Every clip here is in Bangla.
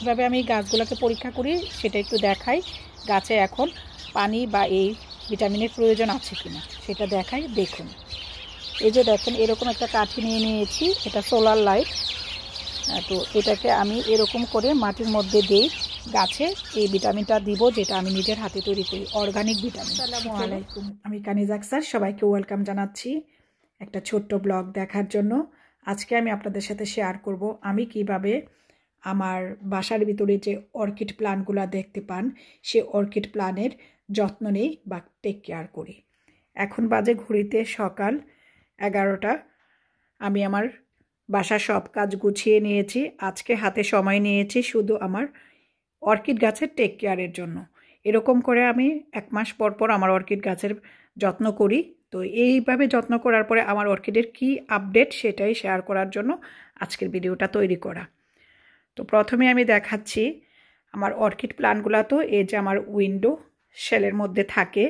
কীভাবে আমি গাছগুলোকে পরীক্ষা করি সেটা একটু দেখাই। গাছে এখন পানি বা এই ভিটামিনের প্রয়োজন আছে কিনা সেটা দেখাই। দেখুন, এই যে দেখেন এরকম একটা কাঠি নিয়ে নিয়েছি, এটা সোলার লাইট। তো এটাকে আমি এরকম করে মাটির মধ্যে দিই, গাছে এই ভিটামিনটা দিব যেটা আমি নিজের হাতে তৈরি করি, অর্গানিক ভিটামিন। আসসালামু আলাইকুম, আমি কানিজা আক্তার, সবাইকে ওয়েলকাম জানাচ্ছি একটা ছোট্ট ব্লগ দেখার জন্য। আজকে আমি আপনাদের সাথে শেয়ার করব আমি কিভাবে আমার বাসার ভিতরে যে অর্কিড প্ল্যান্টগুলো দেখতে পান সে অর্কিড প্ল্যান্টের যত্ন নেই বা টেক কেয়ার করি। এখন বাজে ঘড়িতে সকাল 11টা। আমি আমার বাসার সব কাজ গুছিয়ে নিয়েছি। আজকে হাতে সময় নিয়েছি শুধু আমার অর্কিড গাছের টেক কেয়ারের জন্য। এরকম করে আমি 1 মাস পর পর আমার অর্কিড গাছের যত্ন করি। তো এইভাবে যত্ন করার পরে আমার অর্কিডের কি আপডেট সেটাই শেয়ার করার জন্য আজকের ভিডিওটা তৈরি করা। তো প্রথমে আমি দেখাচ্ছি আমার অর্কিড প্ল্যান্টগুলো। তো এই যে আমার উইন্ডো শেলের মধ্যে থাকে,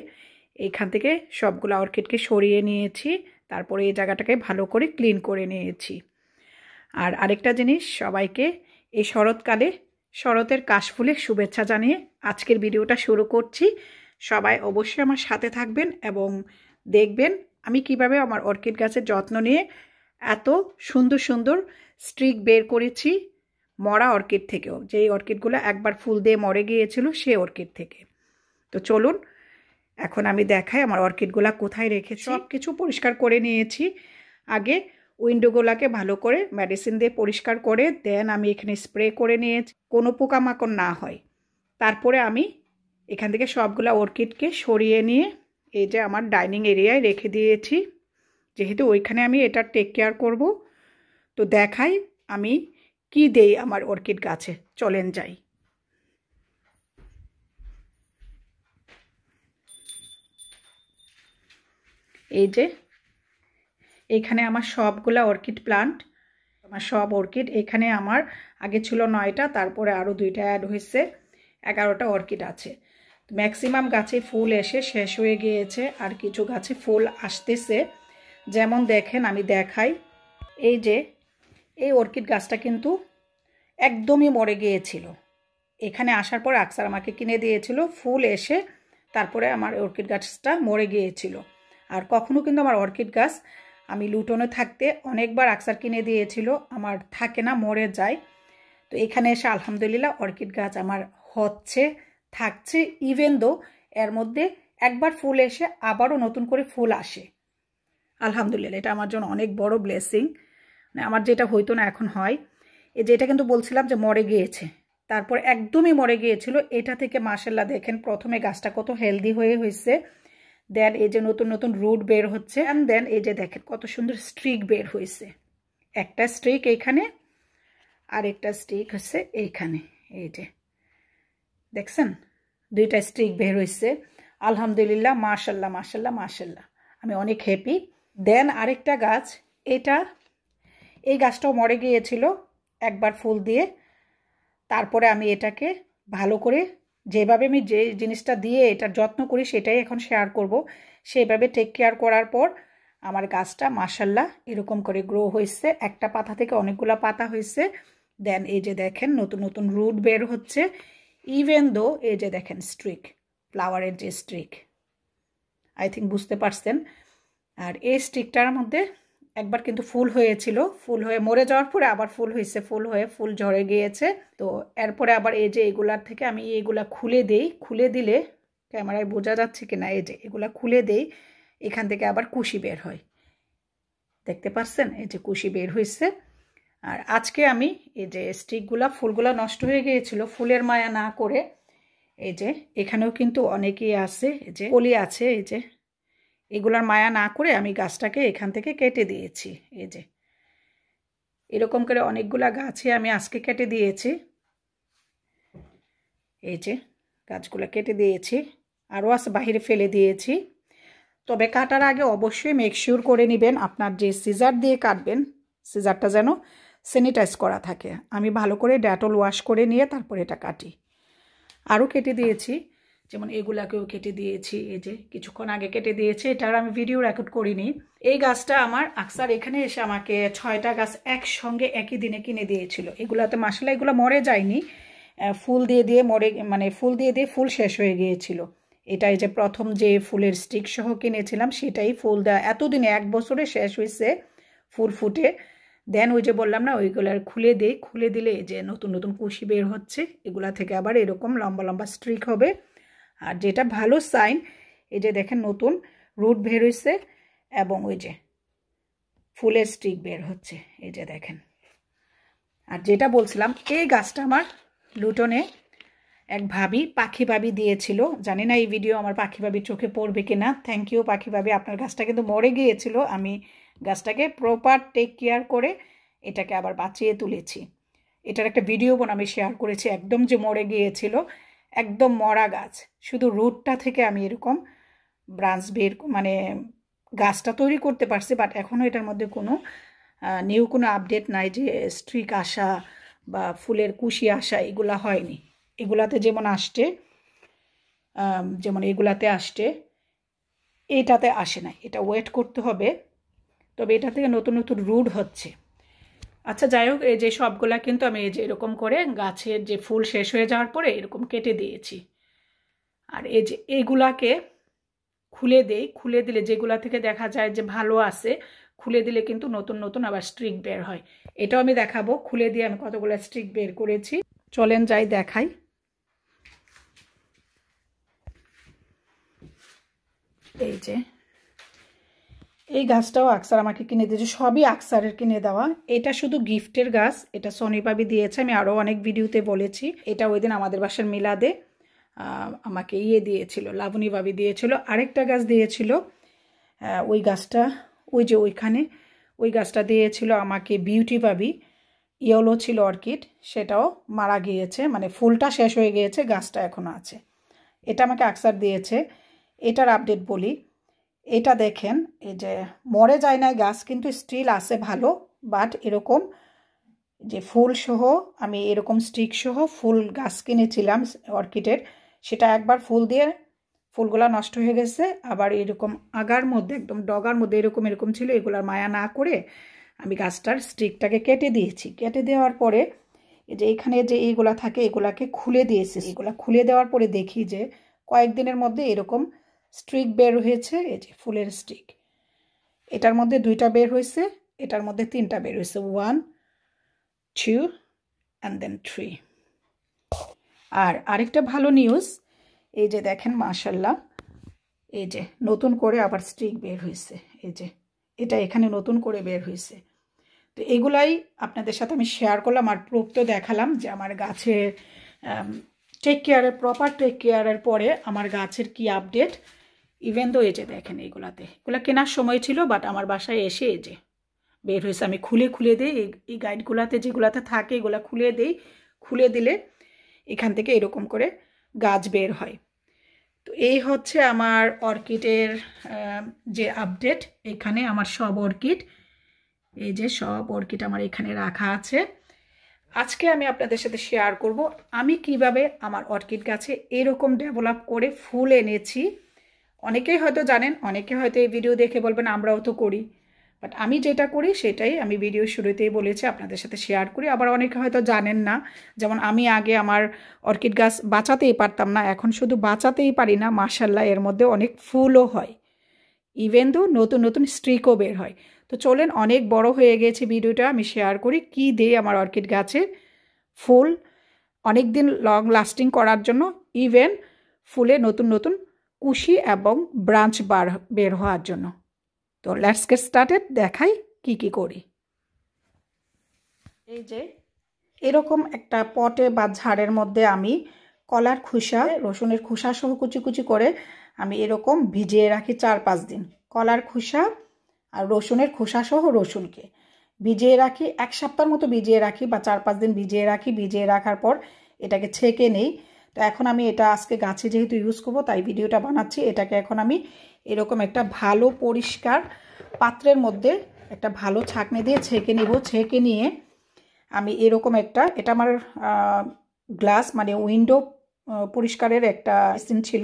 এইখান থেকে সবগুলো অর্কিডকে সরিয়ে নিয়েছি, তারপরে এই জায়গাটাকে ভালো করে ক্লিন করে নিয়েছি। আর আরেকটা জিনিস, সবাইকে এই শরৎকালে শরতের কাশফুলের শুভেচ্ছা জানিয়ে আজকের ভিডিওটা শুরু করছি। সবাই অবশ্যই আমার সাথে থাকবেন এবং দেখবেন আমি কিভাবে আমার অর্কিড গাছের যত্ন নিয়ে এত সুন্দর সুন্দর স্ট্রিক বের করেছি মরা অর্কিড থেকেও, যেই অর্কিডগুলো একবার ফুল দিয়ে মরে গিয়েছিল সেই অর্কিড থেকে। তো চলুন এখন আমি দেখাই আমার অর্কিডগুলো কোথায় রেখেছি। সব কিছু পরিষ্কার করে নিয়েছি। আগে উইন্ডোগুলোকে ভালো করে মেডিসিন দিয়ে পরিষ্কার করে দেন আমি এখানে স্প্রে করে নিয়েছি, কোনো পোকামাকড় না হয়। তারপরে আমি এখান থেকে সবগুলো অর্কিডকে সরিয়ে নিয়ে এই যে আমার ডাইনিং এরিয়ায় রেখে দিয়েছি, যেহেতু ওইখানে আমি এটা টেক কেয়ার করব। তো দেখাই আমি কি দেই আমার অর্কিড গাছে, চলেন যাই। এই যে এখানে আমার সবগুলা অর্কিড প্লান্ট, আমার সব অর্কিড এখানে আমার আগে ছিল 9টা, তারপরে আরও 2টা অ্যাড হয়েছে, 11টা অর্কিড আছে। ম্যাক্সিমাম গাছে ফুল এসে শেষ হয়ে গিয়েছে, আর কিছু গাছে ফুল আসতেছে। যেমন দেখেন আমি দেখাই, এই যে এই অর্কিড গাছটা কিন্তু একদমই মরে গিয়েছিল। এখানে আসার পর আকসার আমাকে কিনে দিয়েছিল, ফুল এসে তারপরে আমার অর্কিড গাছটা মরে গিয়েছিল। আর কখনো কিন্তু আমার অর্কিড গাছ আমি লুটনে থাকতে অনেকবার আকসার কিনে দিয়েছিল, আমার থাকে না, মরে যায়। তো এখানে এসে আলহামদুলিল্লাহ অর্কিড গাছ আমার হচ্ছে, থাকছে। ইভেন দো এর মধ্যে একবার ফুল এসে আবারও নতুন করে ফুল আসে, আলহামদুলিল্লাহ। এটা আমার জন্য অনেক বড় ব্লেসিং। আমার যেটা হইতো না এখন হয়। এই যে এটা কিন্তু বলছিলাম যে মরে গিয়েছে, তারপর একদমই মরে গিয়েছিল। এটা থেকে মাশাআল্লাহ দেখেন প্রথমে গাছটা কত হেলদি হয়েছে, দেন এই যে নতুন নতুন রুট বের হচ্ছে, অ্যান্ড দেন এই যে দেখেন কত সুন্দর স্ট্রিক বের হয়েছে। একটা স্ট্রিক এইখানে আর একটা স্ট্রিক হচ্ছে এইখানে, এই যে দেখছেন 2টা স্ট্রিক বের হয়েছে। আলহামদুলিল্লাহ, মাশাআল্লাহ মাশাআল্লাহ মাশাআল্লাহ, আমি অনেক হ্যাপি। দেন আরেকটা গাছ, এই গাছটাও মরে গিয়েছিল একবার ফুল দিয়ে। তারপরে আমি এটাকে ভালো করে যেভাবে আমি যে জিনিসটা দিয়ে এটার যত্ন করি সেটাই এখন শেয়ার করব। সেইভাবে টেক কেয়ার করার পর আমার গাছটা মাশাআল্লাহ এরকম করে গ্রো হয়েছে, একটা পাতা থেকে অনেকগুলো পাতা হয়েছে। দেন এই যে দেখেন নতুন নতুন রুট বের হচ্ছে। ইভেন দো এই যে দেখেন স্ট্রিক, ফ্লাওয়ারের যে স্ট্রিক, আই থিঙ্ক বুঝতে পারছেন। আর এই স্ট্রিকটার মধ্যে একবার কিন্তু ফুল হয়েছিল, ফুল হয়ে মরে যাওয়ার পরে আবার ফুল হয়েছে, ফুল হয়ে ফুল ঝরে গিয়েছে। তো এরপরে আবার এই যে এগুলার থেকে আমি এইগুলা খুলে দেই, খুলে দিলে ক্যামেরায় বোঝা যাচ্ছে কিনা, এই যে এগুলা খুলে দেই, এখান থেকে আবার কুশি বের হয়, দেখতে পাচ্ছেন এই যে কুশি বের হয়েছে। আর আজকে আমি এই যে স্টিকগুলা, ফুলগুলা নষ্ট হয়ে গিয়েছিল, ফুলের মায়া না করে এই যে এখানেও কিন্তু অনেকেই আছে, এই যে কলি আছে, এই যে এগুলার মায়া না করে আমি গাছটাকে এখান থেকে কেটে দিয়েছি। এই যে এরকম করে অনেকগুলা গাছে আমি আজকে কেটে দিয়েছি, এই যে গাছগুলো কেটে দিয়েছি, আরও আছে বাহিরে ফেলে দিয়েছি। তবে কাটার আগে অবশ্যই মেক শিওর করে নেবেন আপনার যে সিজার দিয়ে কাটবেন সিজারটা যেন স্যানিটাইজ করা থাকে। আমি ভালো করে ডেটল ওয়াশ করে নিয়ে তারপর এটা কাটি। আরও কেটে দিয়েছি, যেমন এগুলাকেও কেটে দিয়েছি, এই যে কিছুক্ষণ আগে কেটে দিয়েছি, এটার আমি ভিডিও রেকর্ড করিনি। এই গাছটা আমার আকসার এখানে এসে আমাকে 6টা গাছ একসঙ্গে একই দিনে কিনে দিয়েছিল। এগুলাতে মাশাআল্লাহ এগুলো মরে যায়নি, ফুল দিয়ে দিয়ে মরে মানে ফুল দিয়ে দিয়ে ফুল শেষ হয়ে গিয়েছিল। এটাই যে প্রথম যে ফুলের স্টিক সহ কিনেছিলাম সেটাই ফুল দেওয়া এতদিনে 1 বছরে শেষ হয়েছে ফুল ফুটে। দেন ওই যে বললাম না ওইগুলো খুলে দিই, খুলে দিলে যে নতুন নতুন কুশি বের হচ্ছে, এগুলা থেকে আবার এরকম লম্বা লম্বা স্ট্রিক হবে। আর যেটা ভালো সাইন, এই যে দেখেন নতুন রুট বের হয়েছে এবং ওই যে ফুলের স্টিক বের হচ্ছে, এই যে দেখেন। আর যেটা বলছিলাম এই গাছটা আমার লুটনে এক ভাবি পাখি ভাবি দিয়েছিল। জানি না এই ভিডিও আমার পাখি ভাবির চোখে পড়বে কিনা। থ্যাংক ইউ পাখি ভাবি, আপনার গাছটা কিন্তু মরে গিয়েছিল, আমি গাছটাকে প্রপার টেক কেয়ার করে এটাকে আবার বাঁচিয়ে তুলেছি। এটার একটা ভিডিও আমি শেয়ার করেছি, একদম যে মরে গিয়েছিল, একদম মরা গাছ, শুধু রুটটা থেকে আমি এরকম ব্রাঞ্চ বের মানে গাছটা তৈরি করতে পারছি। বাট এখনও এটার মধ্যে কোনো নিউ কোনো আপডেট নাই যে স্ট্রিক আসা বা ফুলের কুশি আসা, এগুলা হয়নি। এগুলাতে যেমন আসছে, যেমন এগুলাতে আসছে, এটাতে আসে না, এটা ওয়েট করতে হবে। তবে এটা থেকে নতুন নতুন রুট হচ্ছে। আচ্ছা যাই হোক, এই যে সবগুলা কিন্তু আমি এই যে এরকম করে গাছের যে ফুল শেষ হয়ে যাওয়ার পরে এরকম কেটে দিয়েছি। আর এই যে এইগুলাকে খুলে দেই, খুলে দিলে যেগুলা থেকে দেখা যায় যে ভালো আছে, খুলে দিলে কিন্তু নতুন নতুন আবার স্ট্রিক বের হয়। এটাও আমি দেখাবো, খুলে দিয়ে আমি কতগুলো স্ট্রিক বের করেছি। চলেন যাই দেখাই। এই যে এই গাছটাও আকসার আমাকে কিনে দিয়েছে, সবই আকসারের কিনে দেওয়া। এটা শুধু গিফটের গাছ, এটা সনি ভাবি দিয়েছে, আমি আরও অনেক ভিডিওতে বলেছি। এটা ওই দিন আমাদের বাসার মিলাদে আমাকে দিয়েছিল, লাবণী ভাবি দিয়েছিল। আরেকটা গাছ দিয়েছিল, ওই গাছটা ওই যে ওইখানে ওই গাছটা দিয়েছিল আমাকে বিউটি ভাবি, ইয়েলো ছিল অর্কিড, সেটাও মারা গিয়েছে, মানে ফুলটা শেষ হয়ে গিয়েছে, গাছটা এখনও আছে। এটা আমাকে আকসার দিয়েছে। এটার আপডেট বলি, এটা দেখেন এই যে মরে যায় না গাছ, কিন্তু স্টিল আছে ভালো। বাট এরকম যে ফুল সহ আমি এরকম স্টিক সহ ফুল গাছ কিনেছিলাম অর্কিডের, সেটা একবার ফুল দিয়ে ফুলগুলা নষ্ট হয়ে গেছে। আবার এরকম আগার মধ্যে একদম ডগার মধ্যে এরকম এরকম ছিল, এগুলার মায়া না করে আমি গাছটার স্টিকটাকে কেটে দিয়েছি। কেটে দেওয়ার পরে এই যে এখানে যে এইগুলা থাকে এগুলাকে খুলে দিয়েছি। এগুলা খুলে দেওয়ার পরে দেখি যে কয়েকদিনের মধ্যে এরকম স্ট্রিক বের হয়েছে। এই যে ফুলের স্টিক, এটার মধ্যে 2টা বের হয়েছে, এটার মধ্যে 3টা বের হয়েছে, 1 2 and then 3। আর আরেকটা ভালো নিউজ, এই যে দেখেন মাশাআল্লাহ, এই যে নতুন করে আবার স্টিক বের হয়েছে। এই যে এটা এখানে নতুন করে বের হয়েছে। তো এগুলাই আপনাদের সাথে আমি শেয়ার করলাম, আর প্রুফ তো দেখালাম যে আমার গাছের টেক কেয়ারের প্রপার টেক কেয়ারের পরে আমার গাছের কি আপডেট। ইভেন তো এই যে দেখেন এগুলাতে, এগুলো কেনার সময় ছিল, বাট আমার বাসায় এসে এই যে বের হয়েছে। আমি খুলে খুলে দিই, এই গাইডগুলাতে যেগুলাতে থাকে এগুলো খুলে দিই, খুলে দিলে এখান থেকে এরকম করে গাছ বের হয়। তো এই হচ্ছে আমার অর্কিডের যে আপডেট। এখানে আমার সব অর্কিড, এই যে সব অর্কিড আমার এখানে রাখা আছে। আজকে আমি আপনাদের সাথে শেয়ার করব আমি কিভাবে আমার অর্কিড গাছে এরকম ডেভেলপ করে ফুল এনেছি। অনেকেই হয়তো জানেন, অনেকে হয়তো এই ভিডিও দেখে বলবেন আমরাও তো করি, বাট আমি যেটা করি সেটাই আমি ভিডিও শুরুতেই বলেছি আপনাদের সাথে শেয়ার করি। আবার অনেকে হয়তো জানেন না, যেমন আমি আগে আমার অর্কিড গাছ বাঁচাতেই পারতাম না, এখন শুধু বাঁচাতেই পারি না, মাশাআল্লাহ এর মধ্যে অনেক ফুলও হয়, ইভেন তো নতুন নতুন স্ট্রিকও বের হয়। তো চলেন, অনেক বড় হয়ে গেছে ভিডিওটা, আমি শেয়ার করি কি দেই আমার অর্কিড গাছে ফুল অনেক দিন লং লাস্টিং করার জন্য, ইভেন ফুলে নতুন নতুন কুশি এবং ব্রাঞ্চ বের হওয়ার জন্য। তো লেটস গেট স্টার্টেড, দেখাই কি কি করি। এই যে এরকম একটা পটে বা ঝাড়ের মধ্যে আমি কলার খোসা, রসুনের খোসা সহ কুচি কুচি করে আমি এরকম ভিজিয়ে রাখি 4-5 দিন। কলার খোসা আর রসুনের খোসা সহ রসুনকে ভিজিয়ে রাখি 1 সপ্তাহের মতো ভিজিয়ে রাখি, বা 4-5 দিন ভিজিয়ে রাখি। ভিজিয়ে রাখার পর এটাকে ছেঁকে নেই। তো এখন আমি এটা আজকে গাছে যেহেতু ইউজ করব তাই ভিডিওটা বানাচ্ছি। এটাকে এখন আমি এরকম একটা ভালো পরিষ্কার পাত্রের মধ্যে একটা ভালো ছাঁকনি দিয়ে ছেঁকে নিব। ছেঁকে নিয়ে আমি এরকম একটা, এটা আমার গ্লাস মানে উইন্ডো পরিষ্কারের একটা মেশিন ছিল,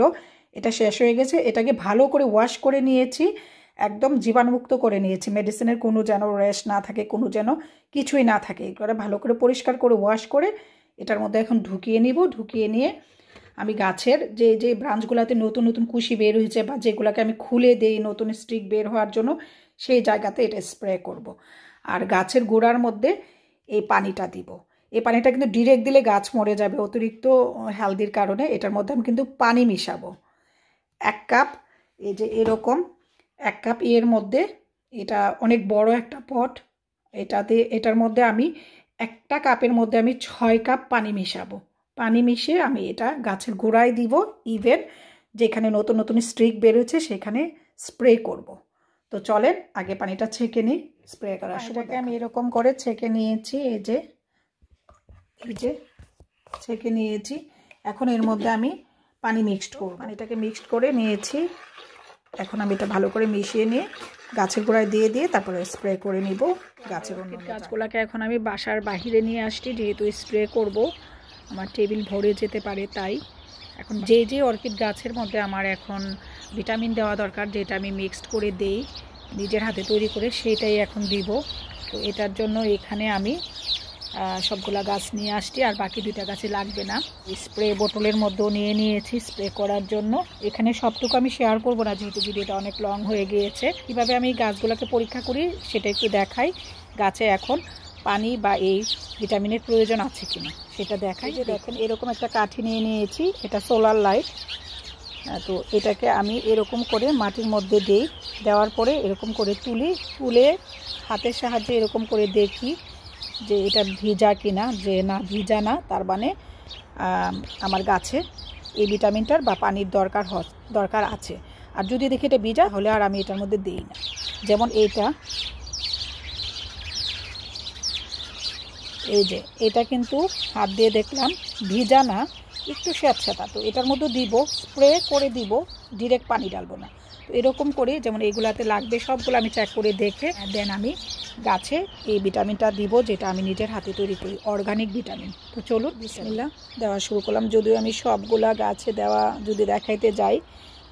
এটা শেষ হয়ে গেছে। এটাকে ভালো করে ওয়াশ করে নিয়েছি, একদম জীবাণুমুক্ত করে নিয়েছি, মেডিসিনের কোনো যেন রেশ না থাকে, কোনো যেন কিছুই না থাকে। এগুলো ভালো করে পরিষ্কার করে ওয়াশ করে এটার মধ্যে এখন ঢুকিয়ে নিব। ঢুকিয়ে নিয়ে আমি গাছের যে ব্রাঞ্চগুলোতে নতুন নতুন কুশি বের হয়েছে বা যেগুলোকে আমি খুলে দেই নতুন স্টিক বের হওয়ার জন্য, সেই জায়গাতে এটা স্প্রে করব। আর গাছের গোড়ার মধ্যে এই পানিটা দিব। এই পানিটা কিন্তু ডিরেক্ট দিলে গাছ মরে যাবে অতিরিক্ত হেলদির কারণে। এটার মধ্যে আমি কিন্তু পানি মিশাবো 1 কাপ। এই যে এরকম 1 কাপ এর মধ্যে, এটা অনেক বড় একটা পট, এটার মধ্যে আমি 1টা কাপের মধ্যে আমি 6 কাপ পানি মিশাবো। পানি মিশিয়ে আমি এটা গাছের গোড়ায় দিব, ইভেন যেখানে নতুন নতুন স্ট্রিক বেরোচ্ছে সেখানে স্প্রে করব। তো চলেন আগে পানিটা ছেঁকে নিই। স্প্রে করার সময় আমি এরকম করে ছেঁকে নিয়েছি। এই যে ছেঁকে নিয়েছি। এখন এর মধ্যে আমি পানি মিক্সড করব। পানিটাকে মিক্সড করে নিয়েছি। এখন আমি এটা ভালো করে মিশিয়ে নিয়ে গাছের গোড়ায় দিয়ে তারপরে স্প্রে করে নিব গাছের অন্য গাছগুলোকে। এখন আমি বাসার বাহিরে নিয়ে আসছি, যেহেতু স্প্রে করব, আমার টেবিল ভরে যেতে পারে তাই। এখন যে অর্কিড গাছের মধ্যে আমার এখন ভিটামিন দেওয়া দরকার, যেটা আমি মিক্সড করে দেই নিজের হাতে তৈরি করে, সেটাই এখন দিব। তো এটার জন্য এখানে আমি সবগুলা গাছ নিয়ে আসছি, আর বাকি 2টা গাছে লাগবে না। স্প্রে বোতলের মধ্যেও নিয়ে নিয়েছি স্প্রে করার জন্য। এখানে সবটুকু আমি শেয়ার করব না, যেহেতু ভিডিওটা অনেক লং হয়ে গিয়েছে। কীভাবে আমি গাছগুলোকে পরীক্ষা করি সেটা একটু দেখাই। গাছে এখন পানি বা এই ভিটামিনের প্রয়োজন আছে কিনা সেটা দেখাই। যে দেখেন এরকম একটা কাঠি নিয়ে নিয়েছি, এটা সোলার লাইট। তো এটাকে আমি এরকম করে মাটির মধ্যে দিই, দেওয়ার পরে এরকম করে তুলে হাতের সাহায্যে এরকম করে দেখি যে এটা ভিজা কিনা। যে না, ভিজা না, তার মানে আমার গাছে এই ভিটামিনটার বা পানির দরকার আছে। আর যদি দেখি এটা ভিজা হলে আর আমি এটার মধ্যে দিই না। যেমন এইটা, এই যে এটা কিন্তু হাত দিয়ে দেখলাম ভিজা না, একটু স্যাঁতস্যাঁতা। তো এটার মধ্যে দিব, স্প্রে করে দিব, ডিরেক্ট পানি ডালবো না। তো এরকম করে, যেমন এইগুলাতে লাগবে সবগুলো আমি চেক করে দেখে দেন আমি গাছে এই ভিটামিনটা দিব, যেটা আমি নিজের হাতে তৈরি করি, অর্গানিক ভিটামিন। তো চলুন বিসমিল্লাহ দেওয়া শুরু করলাম। যদিও আমি সবগুলা গাছে দেওয়া যদি দেখাইতে যাই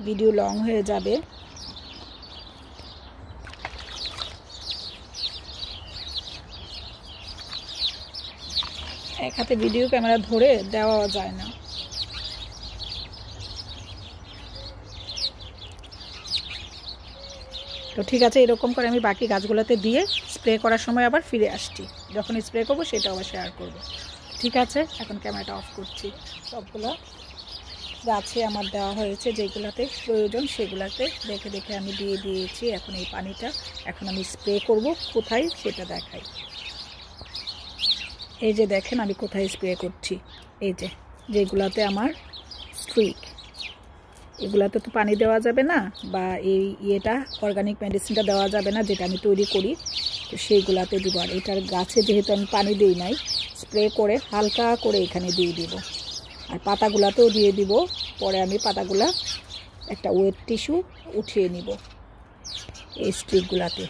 ভিডিও লং হয়ে যাবে। এক হাতে ভিডিও ক্যামেরা ধরে দেওয়া যায় না। তো ঠিক আছে, এরকম করে আমি বাকি গাছগুলোতে দিয়ে স্প্রে করার সময় আবার ফিরে আসছি। যখন স্প্রে করব সেটা আবার শেয়ার করব। ঠিক আছে, এখন ক্যামেরাটা অফ করছি। সবগুলো গাছে আমার দেওয়া হয়েছে, যেগুলোতে প্রয়োজন সেগুলোতে দেখে আমি দিয়ে দিয়েছি। এখন এই পানিটা এখন আমি স্প্রে করব, কোথায় সেটা দেখাই। এই যে দেখেন আমি কোথায় স্প্রে করছি। এই যেগুলাতে আমার স্ট্রিক, এগুলাতে তো পানি দেওয়া যাবে না, বা এই ইয়েটা অর্গানিক মেডিসিনটা দেওয়া যাবে না যেটা আমি তৈরি করি, তো সেইগুলাতে দিব। আর এটার গাছে যেহেতু আমি পানি দিই নাই, স্প্রে করে হালকা করে এখানে দিয়ে দিব। আর পাতাগুলাতেও দিয়ে দিব। পরে আমি পাতাগুলা একটা ওয়েট টিস্যু উঠিয়ে নিব এই স্ট্রিকগুলাতে,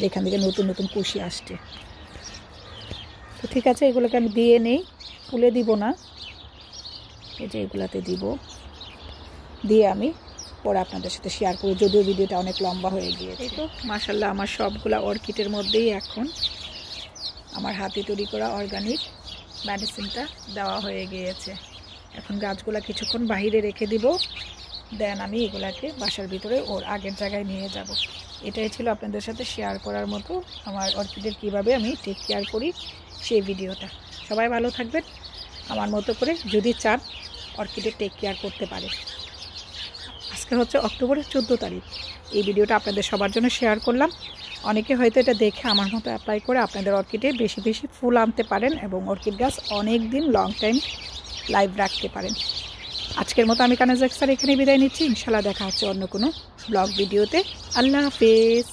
যেখান থেকে নতুন নতুন কুশি আসছে। তো ঠিক আছে, এগুলোকে আমি দিয়ে নেই, তুলে দিব না। এই যে এগুলাতে দিব, দিয়ে আমি পরে আপনাদের সাথে শেয়ার করি, যদিও ভিডিওটা অনেক লম্বা হয়ে গিয়েছে। তো মাশাআল্লাহ আমার সবগুলা অর্কিডের মধ্যেই এখন আমার হাতে তৈরি করা অর্গানিক মেডিসিনটা দেওয়া হয়ে গিয়েছে। এখন গাছগুলা কিছুক্ষণ বাইরে রেখে দিব, দেন আমি এগুলাকে বাসার ভিতরে ওর আগের জায়গায় নিয়ে যাব। এটাই ছিল আপনাদের সাথে শেয়ার করার মতো আমার অর্কিডের কীভাবে আমি টেক কেয়ার করি সেই ভিডিওটা। সবাই ভালো থাকবেন আমার মতো করে, যদি চান অর্কিডের টেক কেয়ার করতে পারে। আজকে হচ্ছে অক্টোবরের 14 তারিখ। এই ভিডিওটা আপনাদের সবার জন্য শেয়ার করলাম। অনেকে হয়তো এটা দেখে আমার মতো অ্যাপ্লাই করে আপনাদের অর্কিডে বেশি বেশি ফুল আনতে পারেন এবং অর্কিড গাছ অনেক দিন লং টাইম লাইভ রাখতে পারেন। আজকের মতো আমি কানাজ আক্তার এখানে বিদায় নিচ্ছি। ইনশাআল্লাহ দেখা হচ্ছে অন্য কোনো ব্লগ ভিডিওতে। আল্লাহ হাফেজ।